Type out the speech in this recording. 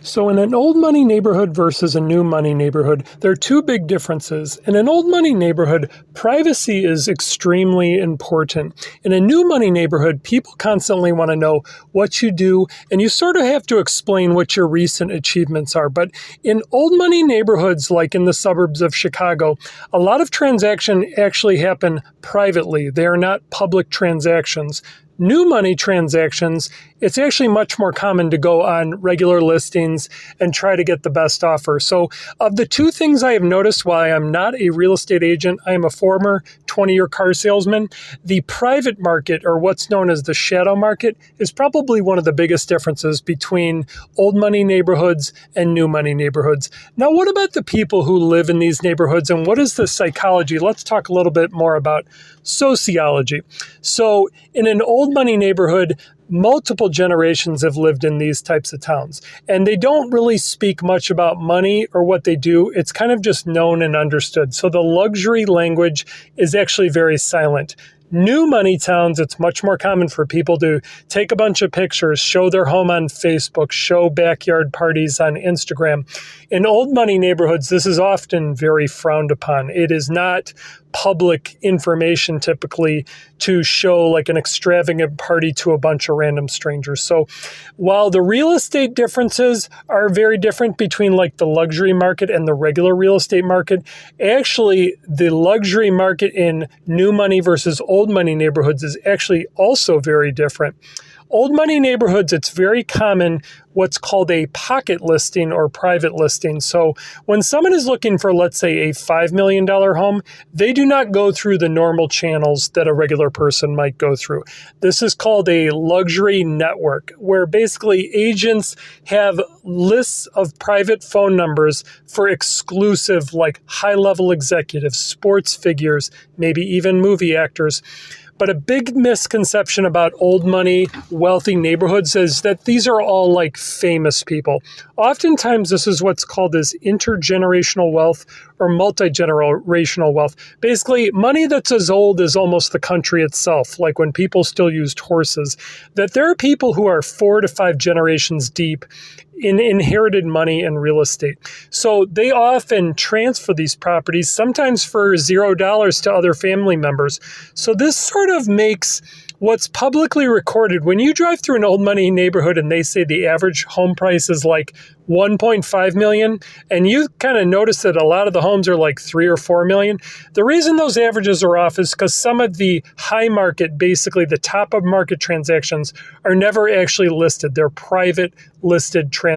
So in an old money neighborhood versus a new money neighborhood, there are two big differences. In an old money neighborhood, privacy is extremely important. In a new money neighborhood, people constantly want to know what you do, and you sort of have to explain what your recent achievements are. But in old money neighborhoods, like in the suburbs of Chicago, a lot of transactions actually happen privately. They are not public transactions. New money transactions, it's actually much more common to go on regular listings and try to get the best offer. So of the two things I have noticed while I am not a real estate agent, I am a former 20-year car salesman, the private market, or what's known as the shadow market, is probably one of the biggest differences between old money neighborhoods and new money neighborhoods. Now, what about the people who live in these neighborhoods, and what is the psychology? Let's talk a little bit more about sociology. So in an old money neighborhood, multiple generations have lived in these types of towns, and they don't really speak much about money or what they do. It's kind of just known and understood. So the luxury language is actually very silent. New money towns, it's much more common for people to take a bunch of pictures, show their home on Facebook, show backyard parties on Instagram. In old money neighborhoods, this is often very frowned upon. It is not public information typically to show like an extravagant party to a bunch of random strangers. So while the real estate differences are very different between like the luxury market and the regular real estate market, actually the luxury market in new money versus old money neighborhoods is actually also very different. Old money neighborhoods, it's very common what's called a pocket listing or private listing. So when someone is looking for, let's say, a $5 million home, they do not go through the normal channels that a regular person might go through. This is called a luxury network, where basically agents have lists of private phone numbers for exclusive, like high-level executives, sports figures, maybe even movie actors. But a big misconception about old money, wealthy neighborhoods is that these are all like famous people. Oftentimes, this is what's called as intergenerational wealth or multi-generational wealth. Basically, money that's as old as almost the country itself, like when people still used horses, that there are people who are 4 to 5 generations deep in inherited money and real estate. So they often transfer these properties, sometimes for $0 to other family members. So this sort of makes what's publicly recorded, when you drive through an old money neighborhood and they say the average home price is like 1.5 million, and you kind of notice that a lot of the homes are like 3 or 4 million, the reason those averages are off is because some of the high market, basically the top of market transactions, are never actually listed. They're private listed transactions.